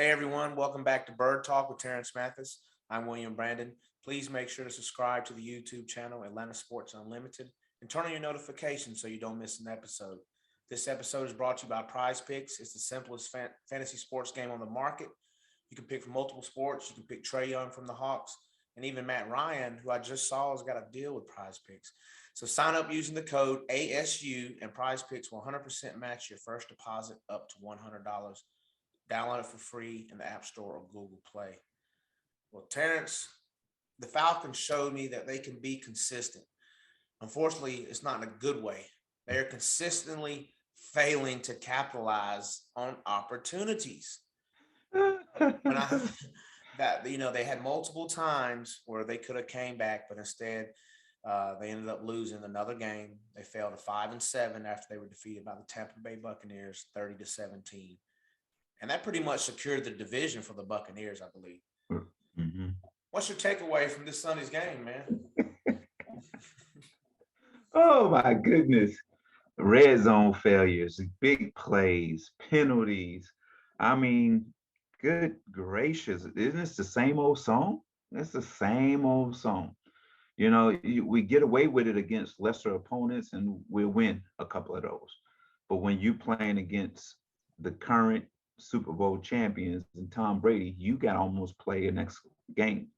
Hey everyone, welcome back to Bird Talk with Terrence Mathis. I'm William Brandon. Please make sure to subscribe to the YouTube channel Atlanta Sports Unlimited and turn on your notifications so you don't miss an episode. This episode is brought to you by Prize Picks. It's the simplest fantasy sports game on the market. You can pick from multiple sports. You can pick Trae Young from the Hawks, and even Matt Ryan, who I just saw has got a deal with Prize Picks. So sign up using the code ASU, and Prize Picks will 100% match your first deposit up to $100. Download it for free in the App Store or Google Play. Well, Terrence, the Falcons showed me that they can be consistent. Unfortunately, it's not in a good way. They are consistently failing to capitalize on opportunities. When I that they had multiple times where they could have came back, but instead they ended up losing another game. They fell to 5-7 after they were defeated by the Tampa Bay Buccaneers 30-17. And that pretty much secured the division for the Buccaneers, I believe. Mm-hmm. What's your takeaway from this Sunday's game, man? Oh my goodness. Red zone failures, big plays, penalties. I mean, good gracious. Isn't this the same old song? It's the same old song. We get away with it against lesser opponents and we'll win a couple of those. But when you playing against the current Super Bowl champions and Tom Brady, you got to almost play the next game.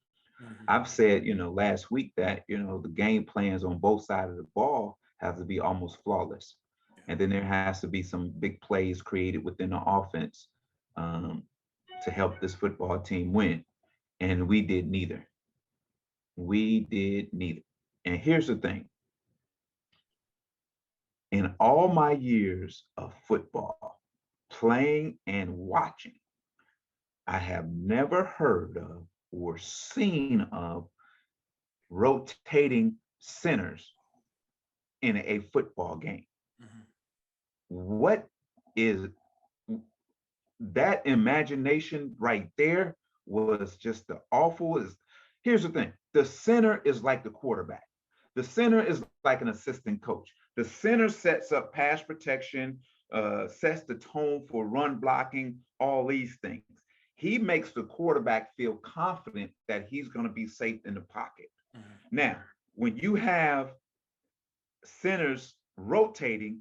Mm-hmm. I've said, last week that, the game plans on both sides of the ball have to be almost flawless. And then there has to be some big plays created within the offense um, to help this football team win. And we did neither. We did neither. And here's the thing. In all my years of football, playing and watching, I have never heard of or seen of rotating centers in a football game. Mm-hmm. What is that imagination right there was just the awful is here's the thing. The center is like the quarterback. The center is like an assistant coach. The center sets up pass protection, sets the tone for run blocking, all these things. He makes the quarterback feel confident that he's going to be safe in the pocket. Mm-hmm. Now, when you have centers rotating,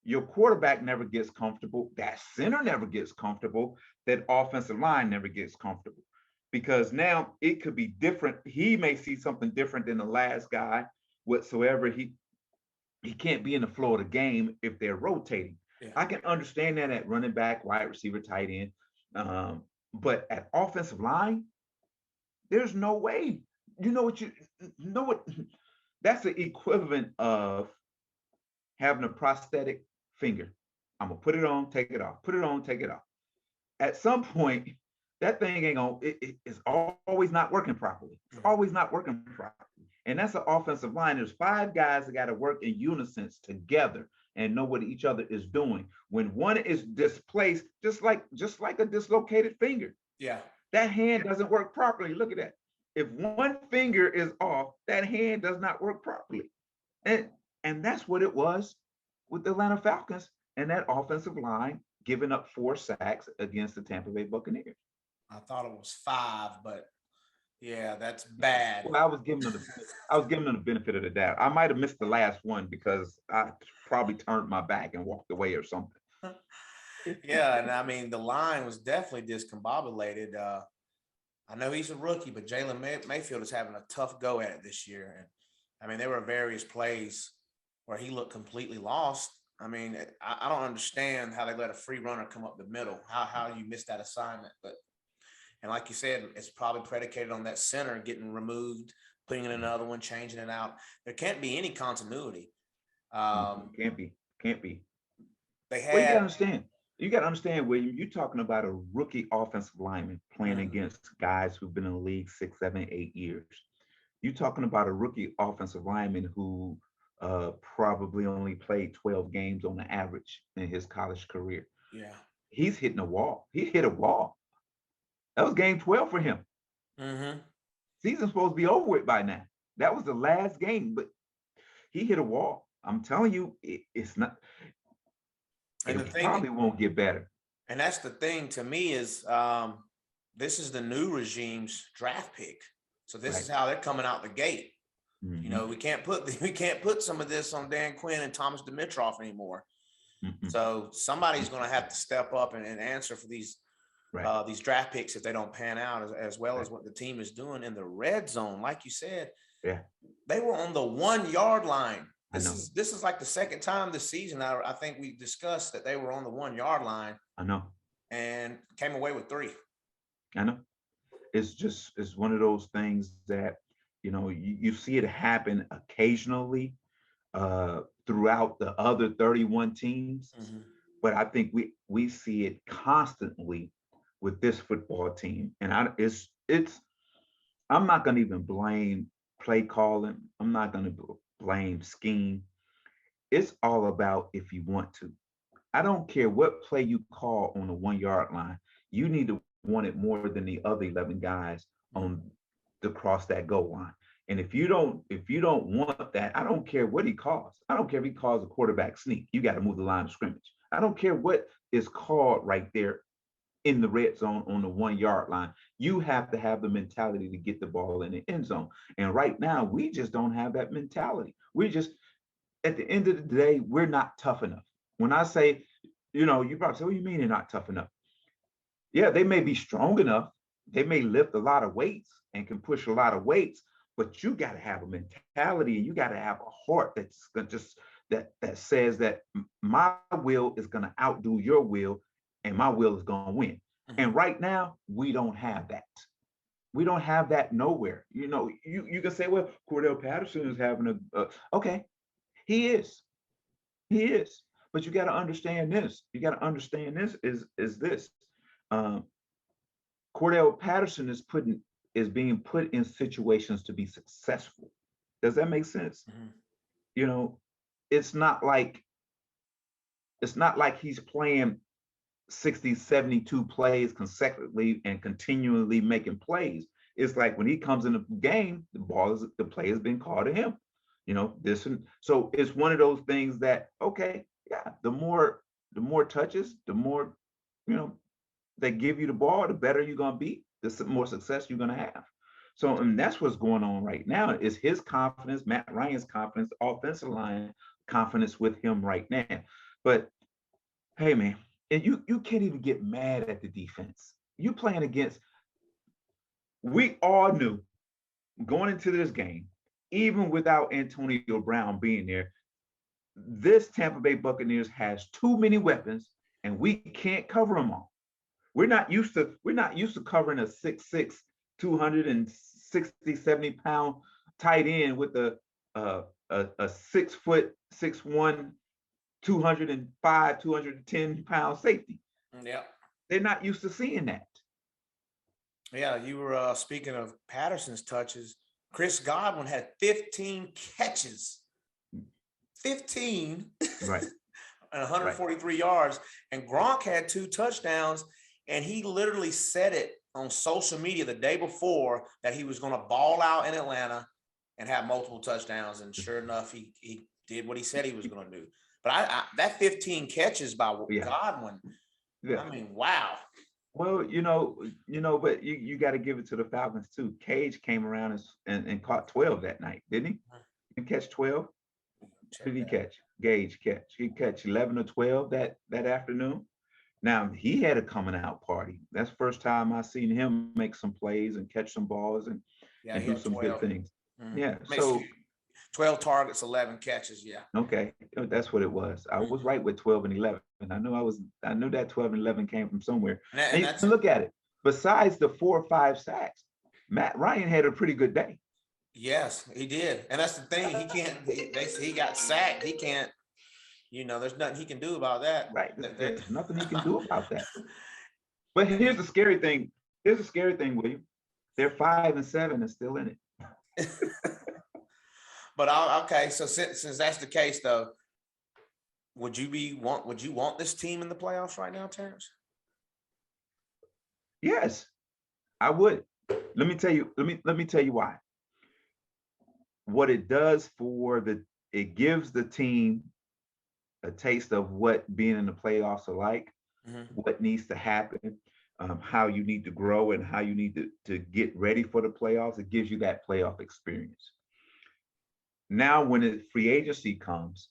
your quarterback never gets comfortable. That center never gets comfortable. That offensive line never gets comfortable because now it could be different. He may see something different than the last guy whatsoever. He can't be in the flow of the game if they're rotating. Yeah. I can understand that at running back, wide receiver, tight end. But at offensive line, there's no way. You know what? That's the equivalent of having a prosthetic finger. I'm gonna put it on, take it off, put it on, take it off. At some point, that thing ain't gonna, it's always not working properly. It's always not working properly. And that's an offensive line. There's 5 guys that got to work in unison together and know what each other is doing. When one is displaced, just like a dislocated finger, yeah, that hand doesn't work properly. Look at that. If one finger is off, that hand does not work properly. And that's what it was with the Atlanta Falcons and that offensive line giving up 4 sacks against the Tampa Bay Buccaneers. I thought it was 5, but yeah, that's bad. Well, I was giving them the benefit of the doubt. I might have missed the last one because I probably turned my back and walked away or something. Yeah, and I mean the line was definitely discombobulated. I know he's a rookie, but Jalen Mayfield is having a tough go at it this year. And I mean, there were various plays where he looked completely lost. I mean, I don't understand how they let a free runner come up the middle. How you missed that assignment, but and like you said, it's probably predicated on that center getting removed, putting in another one, changing it out. There can't be any continuity. Can't be. They Well, you gotta had understand. You gotta understand, William. You're talking about a rookie offensive lineman playing Mhm. against guys who've been in the league 6, 7, 8 years. You're talking about a rookie offensive lineman who probably only played 12 games on the average in his college career. Yeah. He's hitting a wall. He hit a wall. That was game 12 for him. Mm-hmm. Season's supposed to be over with by now. That was the last game, but he hit a wall. I'm telling you, it's not. And the It thing, probably won't get better. And that's the thing to me is this is the new regime's draft pick. So this Right. is how they're coming out the gate. You Hmm. know, we can't put we can't put some of this on Dan Quinn and Thomas Dimitroff anymore. Hmm. So somebody's going to have to step up and answer for Right. these draft picks if they don't pan out, as well Right. as what the team is doing in the red zone. Like you said, Yeah. they were on the 1 yard line. I know. This is like the second time this season. I think we discussed that they were on the 1 yard line I know. and came away with 3. I know. It's one of those things that you see it happen occasionally throughout the other 31 teams, Mm-hmm. but I think we see it constantly with this football team. And it's I'm not going to even blame play calling. I'm not going to blame scheme. It's all about if you want to. I don't care what play you call on the 1 yard line. You need to want it more than the other 11 guys on to cross that goal line. And if you don't want that, I don't care what he calls. I don't care if he calls a quarterback sneak. You got to move the line of scrimmage. I don't care what is called right there in the red zone on the 1 yard line. You have to have the mentality to get the ball in the end zone. And right now, we just don't have that mentality. We just, at the end of the day, we're not tough enough. When I say, you probably say, what do you mean they're not tough enough? Yeah, they may be strong enough. They may lift a lot of weights and can push a lot of weights, but you got to have a mentality and you got to have a heart that's gonna just that says that my will is going to outdo your will and my will is going to win. Mm-hmm. And right now, we don't have that. We don't have that nowhere. You can say, well, Cordell Patterson is having okay, he is. He is. But you got to understand this. You got to understand this is this. Um, Cordell Patterson is being put in situations to be successful. Does that make sense? Mm-hmm. You know, it's not like he's playing 60, 72 plays consecutively and continually making plays. It's like when he comes in the game, the play has been called to him. So it's one of those things that, okay, yeah, the more touches, the more, they give you the ball, the better you're gonna be, the more success you're gonna have. So, and that's what's going on right now is his confidence, Matt Ryan's confidence, offensive line confidence with him right now. But hey, man, and you can't even get mad at the defense. You playing against. We all knew going into this game, even without Antonio Brown being there, this Tampa Bay Buccaneers has too many weapons, and we can't cover them all. We're not used to covering a 6'6", 260, 70-pound tight end with a 6', 6'1", 205, 210-pound safety. Yeah. They're not used to seeing that. Yeah, you were speaking of Patterson's touches. Chris Godwin had 15 catches, 15 Right. and Right. 143 yards. And Gronk had 2 touchdowns, and he literally said it on social media the day before that he was going to ball out in Atlanta and have multiple touchdowns. And sure enough, he did what he said he was going to do. But that 15 catches by Yeah. Godwin, Yeah. I mean, wow. Well, but you got to give it to the Falcons too. Cage came around and caught 12 that night, didn't he? He catch 12. Who did he catch? Gage catch. He catch 11 or 12 that afternoon. Now he had a coming out party. That's the first time I seen him make some plays and catch some balls and Yeah, he do had some good 12. things. Mm-hmm. Yeah. I mean, So 12 targets, 11 catches. Yeah. okay, that's what it was. I was right with 12 and 11. I knew that 12 and 11 came from somewhere. And And that's look at it. Besides the 4 or 5 sacks, Matt Ryan had a pretty good day. yes, he did. And that's the thing. He can't. He got sacked. He can't. There's nothing he can do about that. Right. There's nothing he can do about that. But here's the scary thing. William. They're 5-7 and still in it. But okay. So since that's the case, though, would you want this team in the playoffs right now, Terrence? Yes, I would. Let me tell you. Let me tell you why. What it does it gives the team a taste of what being in the playoffs are like. Mhm. what needs to happen, how you need to grow, and how you need to get ready for the playoffs. It gives you that playoff experience. Now, when the free agency comes,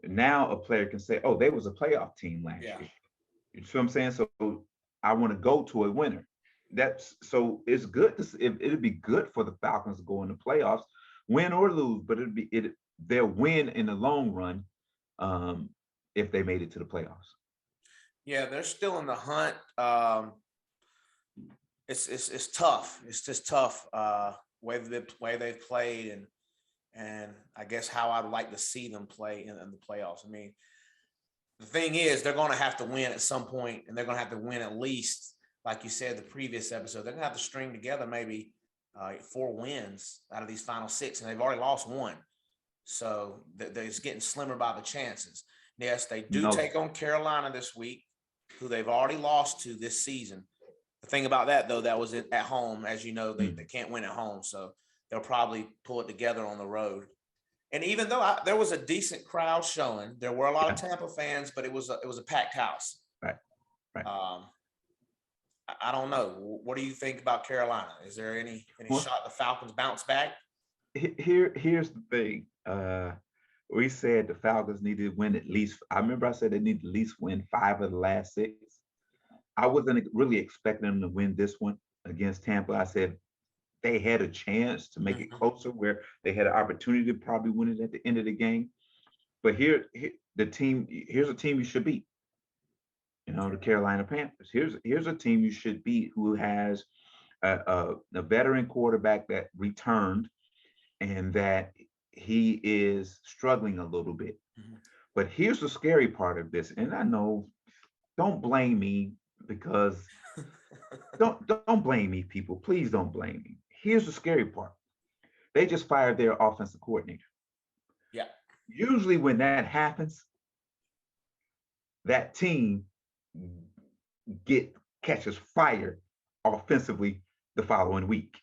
now a player can say, "Oh, they was a playoff team last Yeah. year." You see what I'm saying? So I want to go to a winner. That's so it's good. It'd be good for the Falcons to go in the playoffs, win or lose, but they'll win in the long run um, if they made it to the playoffs. Yeah, they're still in the hunt. It's tough. It's just tough. Way they've played, and I guess how I'd like to see them play in the playoffs. I mean, the thing is, they're going to have to win at some point, and they're going to have to win at least, like you said, the previous episode. They're going to have to string together maybe 4 wins out of these final 6, and they've already lost one. So they're just getting slimmer by the chances. Yes, they do No, take on Carolina this week, who they've already lost to this season. The thing about that, though, that was at home. As you know, they can't win at home. So they'll probably pull it together on the road. And even though there was a decent crowd showing, there were a lot of yeah, Tampa fans, but it was a packed house. right, right. Um, I don't know. What do you think about Carolina? Is there any Well, shot the Falcons bounce back? here's the thing. We said the Falcons needed to win at least. I remember I said they need to at least win 5 of the last 6. I wasn't really expecting them to win this one against Tampa. I said they had a chance to make it Mhm. closer, where they had an opportunity to probably win it at the end of the game. But here's a team you should beat. The Carolina Panthers. Here's a team you should beat who has a veteran quarterback that returned and that he is struggling a little bit. Mhm. But here's the scary part of this, and I know, don't blame me because don't blame me, people. Please don't blame me. Here's the scary part. They just fired their offensive coordinator. Yeah. Usually when that happens, that team get catches fire offensively the following week.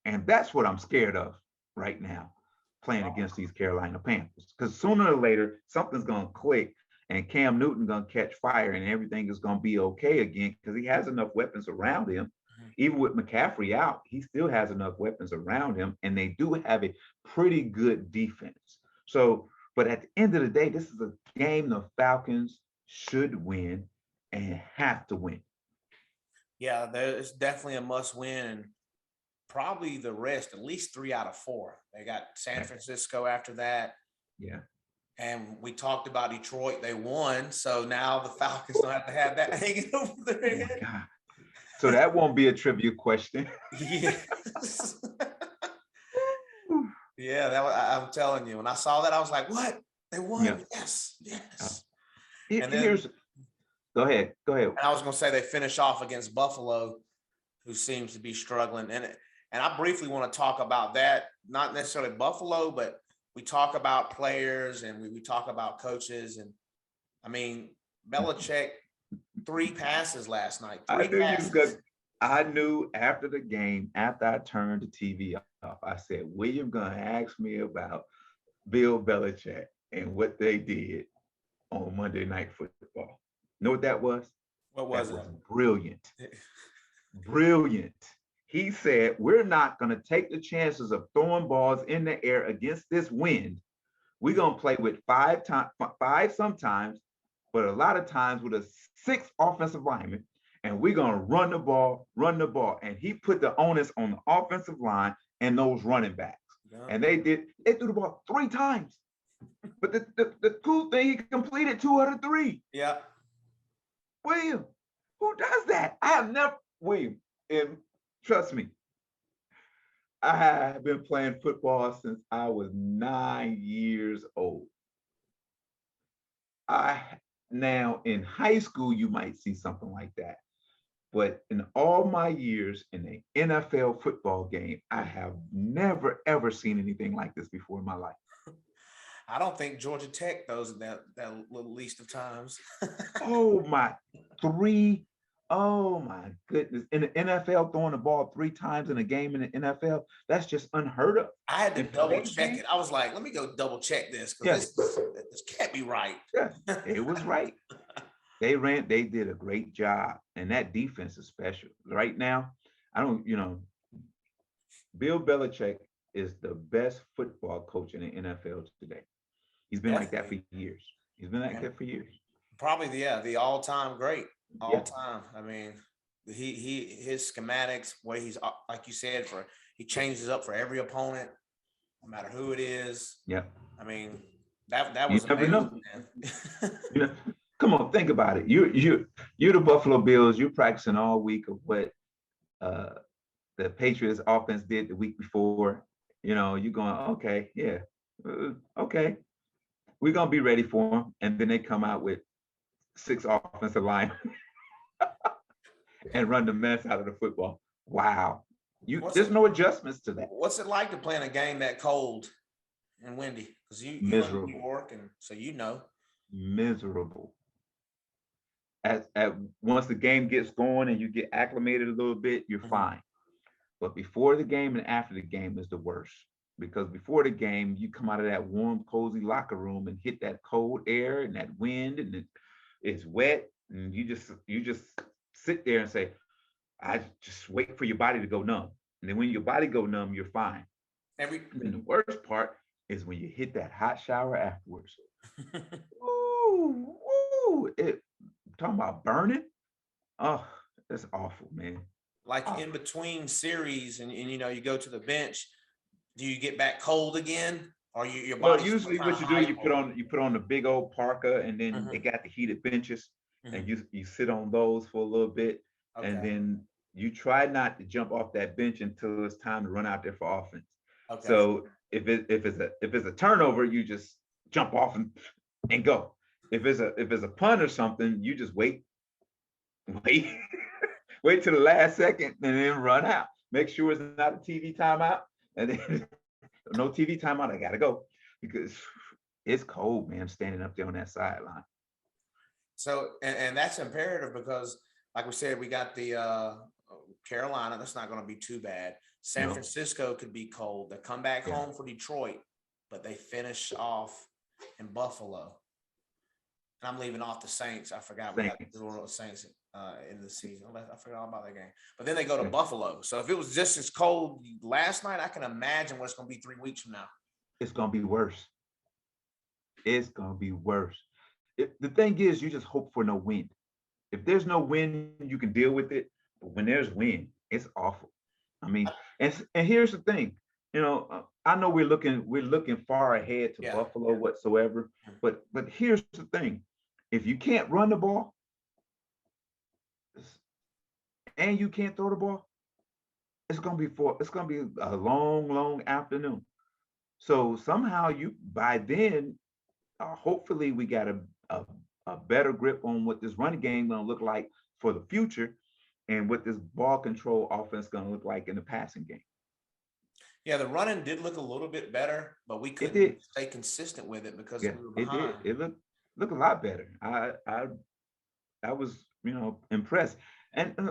And that's what I'm scared of right now, playing against these Carolina Panthers. Because sooner or later, something's gonna click and Cam Newton gonna catch fire and everything is gonna be okay again because he has enough weapons around him. Mhm. Even with McCaffrey out, he still has enough weapons around him, and they do have a pretty good defense. So, but at the end of the day, this is a game the Falcons should win and have to win. Yeah, there's definitely a must win, and probably the rest, at least 3 out of 4. They got San Right? Francisco after that. Yeah. And we talked about Detroit. They won. So now the Falcons don't have to have that hanging over their Oh my head. God. So that won't be a trivia question. Yes. Yeah, I'm telling you. When I saw that, I was like, what? They Yeah. won. Yes. Uh, Yes. And then Here's Go ahead. Go ahead. I was going to say they finish off against Buffalo, who seems to be struggling. And I briefly want to talk about that, not necessarily Buffalo, but we talk about players and we talk about coaches. And I mean, Belichick, 3 passes last night, I three knew you was gonna. passes. I knew after the game, after I turned the TV off, I said, William gonna ask me about Bill Belichick and what they did on Monday Night Football. Know what that was? What That was was it? brilliant. Brilliant. He said, we're not going to take the chances of throwing balls in the air against this wind. We're going to play with five sometimes, but a lot of times with a 6 offensive lineman, and we're going to run the ball. And he put the onus on the offensive line and those running backs. Yeah. And they threw the ball 3 times. But the cool thing, he completed 2 out of 3. Yeah. William, who does that? I have never, William, and trust me, I have been playing football since I was 9 years old. I Now in high school, you might see something like that. But in all my years in the NFL football game, I have never ever seen anything like this before in my life. I don't think Georgia Tech those that little least of times. Oh my, 3. Oh my goodness. In the NFL, throwing the ball 3 times in a game in the NFL, that's just unheard of. I had to In double today's check game, it. I was like, let me go double check this because yeah, this can't be right. yeah, it was right. They did a great job. And that defense is special. Right now, I don't, Bill Belichick is the best football coach in the NFL today. He's been like that for Definitely. years. He's been like And that for years. probably the all-time great, all Yeah. time. I mean, his schematics, way he's like you said, for he changes up for every opponent, no matter who it is. Yeah. I mean, that You was never amazing, know. man. You know, come on, think about it. You the Buffalo Bills. You're practicing all week of what uh, the Patriots offense did the week before. You're going, okay, yeah, okay, we're gonna be ready for them, and then they come out with six offensive line and run the mess out of the football. Wow, what's there's it no adjustments to that. What's it like to play in a game that cold and windy? Because you live in New Miserable, York, and so you know. miserable. At once the game gets going and you get acclimated a little bit, you're Mhm. fine. But before the game and after the game is the worst. Because before the game, you come out of that warm, cozy locker room and hit that cold air and that wind, and it's wet, and you just sit there and say, I just wait for your body to go numb. And then when your body go numb, you're fine. Every And then the worst part is when you hit that hot shower afterwards. Ooh, ooh, talking about burning. Oh, that's awful, man. like Awful. in between series, and you go to the bench. Do you get back cold again, or your Well, body's still usually kind what of you do, hype? Or you put on the big old parka, and then they Mhm, got the heated benches, and mhm. you sit on those for a little bit, and Okay, then you try not to jump off that bench until it's time to run out there for offense. okay. So if it's a turnover, you just jump off and go. If it's a punt or something, you just wait, wait till the last second, and then run out. Make sure it's not a TV timeout, and then no TV timeout. I gotta go because it's cold, man. I'm standing up there on that sideline. So, and that's imperative because, like we said, we got the Carolina. That's not going to be too bad. San No, Francisco could be cold. They come back yeah, home for Detroit, but they finish off in Buffalo. And I'm leaving off the Saints. I forgot we got the Saints. New Saints in the season. I forgot all about that game. But then they go to Yeah. Buffalo. So if it was just as cold last night, I can imagine what it's going to be 3 weeks from now. It's gonna be worse. It's gonna be worse. The thing is, you just hope for no wind. If there's no wind, you can deal with it. But when there's wind, it's awful. I mean, and here's the thing. I know we're looking far ahead to Yeah. Buffalo whatsoever, but here's the thing: if you can't run the ball and you can't throw the ball, it's gonna be a long, long afternoon. So somehow by then, hopefully we got a better grip on what this running game gonna look like for the future, and what this ball control offense gonna look like in the passing game. Yeah, the running did look a little bit better, but we It couldn't did. stay consistent with it because Yeah, we were it did. behind. It looked a lot better. I was impressed. And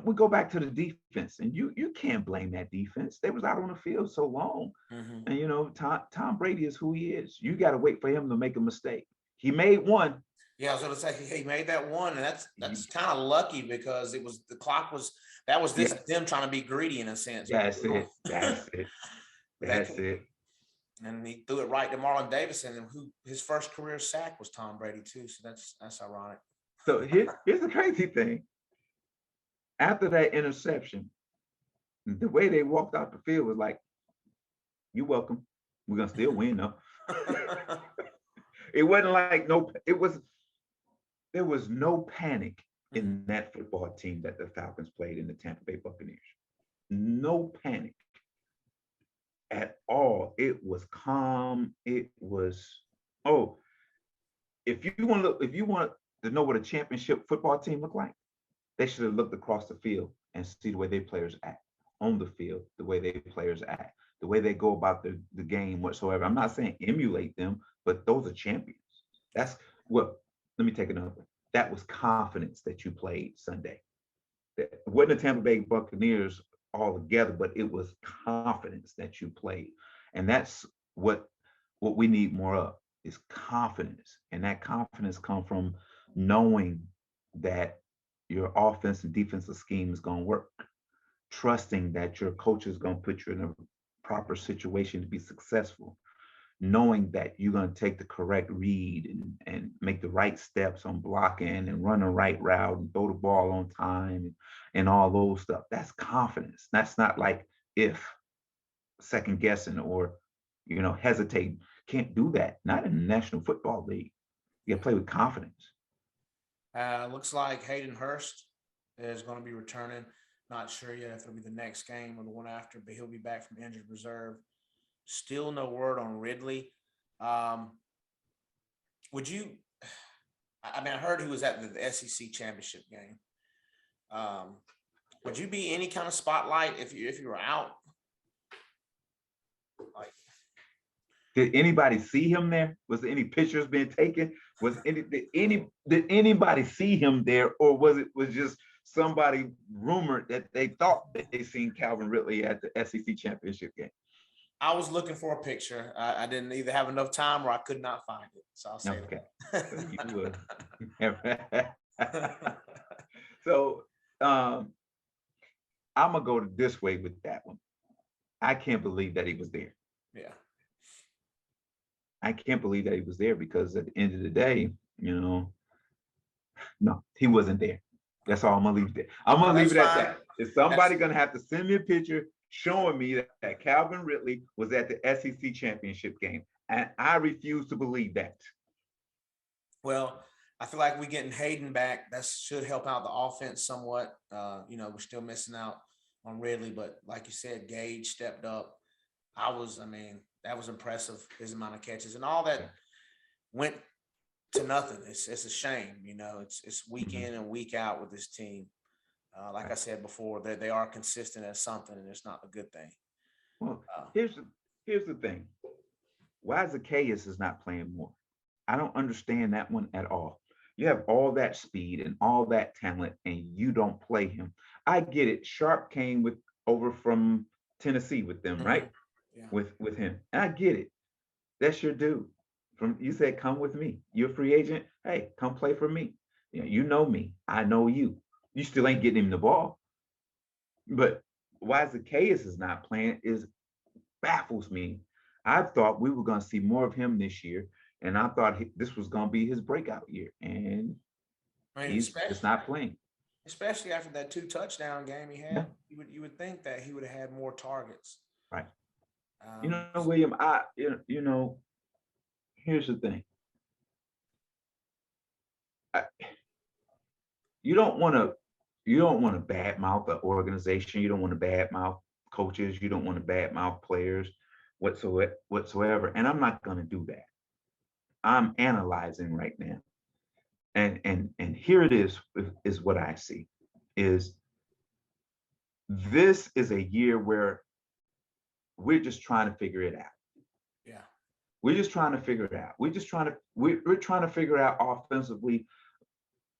we go back to the defense, and you can't blame that defense. They was out on the field so long, Hmm. and Tom Brady is who he is. You got to wait for him to make a mistake. He made one. Yeah, I was going to say he made that one, and that's He, kind of lucky because it was the clock was that was this yeah, them trying to be greedy in a sense. that's it. That's it. They That's could, it. and he threw it right to Marlon Davidson, and who his first career sack was Tom Brady too. So that's ironic. So here's the crazy thing. After that interception, the way they walked out the field was like, "You welcome. We're gonna still win, though." It wasn't like no. It was There was no panic Mhm. in that football team that the Falcons played in the Tampa Bay Buccaneers. No panic at all. It was calm. It was oh, if you want to know what a championship football team look like, they should have looked across the field and see the way their players act on the field, the way their players act, the way they go about the game whatsoever. I'm not saying emulate them, but those are champions. Yeah. That's well, let me take another one. That was confidence that you played Sunday. It wasn't the Tampa Bay Buccaneers all together, but it was confidence that you played. And that's what what we need more of is confidence. And that confidence comes from knowing that your offense and defensive scheme is going to work, trusting that your coach is going to put you in a proper situation to be successful, knowing that you're going to take the correct read and make the right steps on blocking and run the right route and throw the ball on time and all those stuff. That's confidence. That's not like if second guessing or hesitating. Can't do that. Not in the National Football League. You got to play with confidence. Looks like Hayden Hurst is going to be returning. Not sure yet if it'll be the next game or the one after, but he'll be back from injured reserve. Still no word on Ridley. Would you? I mean, I heard he was at the SEC championship game. Would you be any kind of spotlight if you were out? Like, did anybody see him there? Was there any pictures being taken? Did anybody see him there, or was just somebody rumored that they thought that they seen Calvin Ridley at the SEC championship game? I was looking for a picture. I didn't either have enough time or I could not find it. So I'll say that. So you would. So I'm gonna go this way with that one. I can't believe that he was there. Yeah. I can't believe that he was there because at the end of the day, no, he wasn't there. That's all I'm gonna leave it. I'm gonna leave it at that. Is somebody gonna have to send me a picture showing me that Calvin Ridley was at the SEC championship game? And I refuse to believe that. Well, I feel like we're getting Hayden back. That should help out the offense somewhat. We're still missing out on Ridley, but like you said, Gage stepped up. That was impressive, his amount of catches and all that went to nothing. It's a shame, it's week in and week out with this team. Like I said before, they are consistent at something, and it's not a good thing. Well, here's the thing. Why Zacchaeus is not playing more? I don't understand that one at all. You have all that speed and all that talent, and you don't play him. I get it. Sharp came over from Tennessee with them, right? Yeah. With him. And I get it. That's your dude. You said, come with me. You're a free agent. Hey, come play for me. You know me. I know you. You still ain't getting him the ball. But why Zacchaeus is not playing baffles me. I thought we were going to see more of him this year, and I thought this was going to be his breakout year, and he's just not playing. Especially after that 2 touchdown game he had, you would think that he would have had more targets. Right. William, here's the thing. You don't want to badmouth the organization. You don't want to badmouth coaches. You don't want to badmouth players whatsoever. And I'm not going to do that. I'm analyzing right now. And here it is what I see is this is a year where we're just trying to figure it out. Yeah. We're just trying to figure it out. We're trying to figure out offensively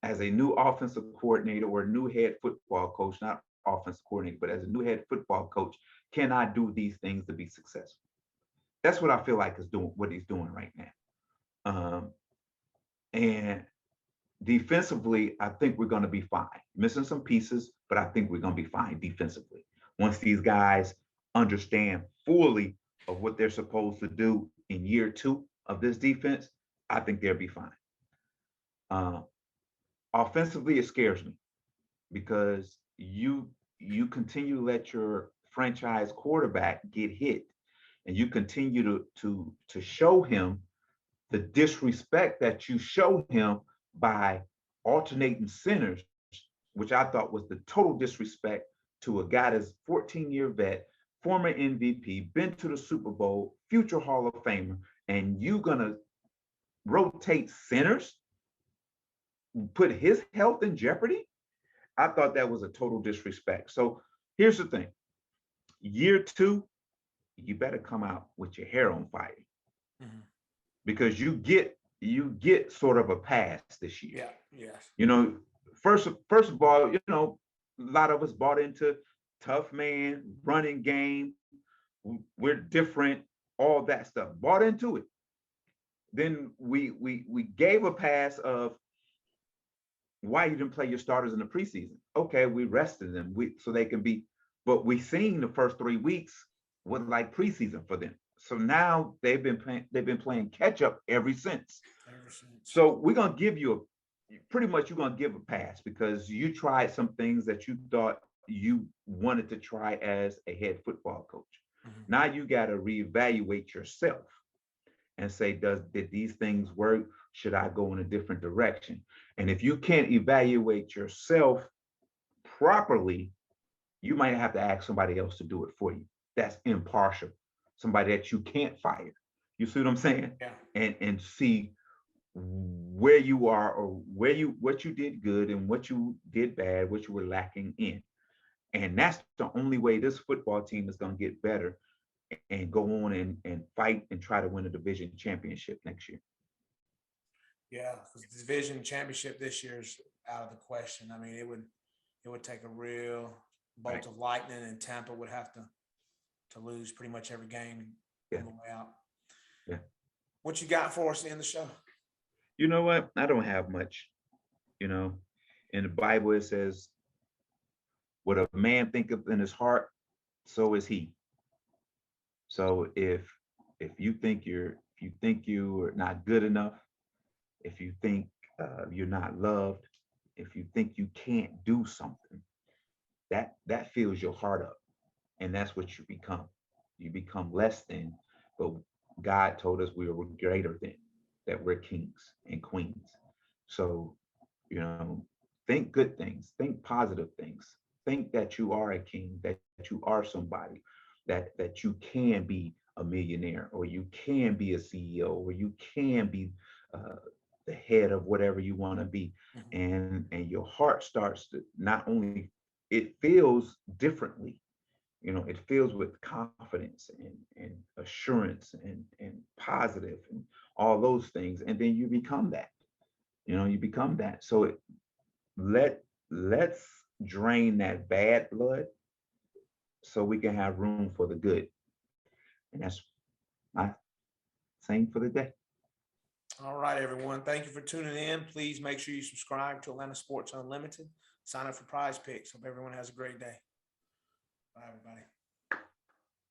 as a new offensive coordinator or a new head football coach, not offensive coordinator, but as a new head football coach, can I do these things to be successful? That's what I feel like is doing what he's doing right now. And defensively, I think we're going to be fine. Missing some pieces, but I think we're going to be fine defensively. Once these guys understand fully of what they're supposed to do in year 2 of this defense, I think they'll be fine. Offensively, it scares me because you continue to let your franchise quarterback get hit, and you continue to show him the disrespect that you show him by alternating centers, which I thought was the total disrespect to a guy that's 14-year vet, former MVP, been to the Super Bowl, future Hall of Famer, and you gonna rotate centers, put his health in jeopardy? I thought that was a total disrespect. So here's the thing. Year 2, you better come out with your hair on fire. Mm-hmm. Because you get sort of a pass this year. Yeah, yes. First of all, a lot of us bought into tough man, running game. We're different, all that stuff. Bought into it. Then we gave a pass of why you didn't play your starters in the preseason? Okay, we rested them so they can be, but we seen the first 3 weeks was like preseason for them. So now they've been playing catch up ever since. Ever since. So we're gonna give you pretty much you're gonna give a pass because you tried some things that you thought you wanted to try as a head football coach. Mhm. Now you got to reevaluate yourself and say, did these things work? Should I go in a different direction? And if you can't evaluate yourself properly, you might have to ask somebody else to do it for you. That's impartial, somebody that you can't fire. You see what I'm saying? Yeah. And see where you are or what you did good and what you did bad, what you were lacking in. And that's the only way this football team is going to get better and go on and fight and try to win a division championship next year. Yeah, because the division championship this year is out of the question. I mean, it would take a real bolt Right. of lightning, and Tampa would have to lose pretty much every game Yeah. on the way out. Yeah. What you got for us to end the show? You know what? I don't have much. You know, in the Bible it says, "What a man thinketh in his heart, so is he." So if you think you are not good enough, if you think you're not loved, if you think you can't do something, that fills your heart up, and that's what you become. You become less than, but God told us we were greater than, that we're kings and queens. So, think good things, think positive things, think that you are a king, that you are somebody, that you can be a millionaire, or you can be a CEO, or you can be uh, the head of whatever you want to be, Mhm. and your heart starts to not only it feels differently, it fills with confidence and assurance and positive and all those things, and then you become that. So let's drain that bad blood so we can have room for the good, and that's my saying for the day. All right, everyone. Thank you for tuning in. Please make sure you subscribe to Atlanta Sports Unlimited. Sign up for Prize Picks. Hope everyone has a great day. Bye, everybody.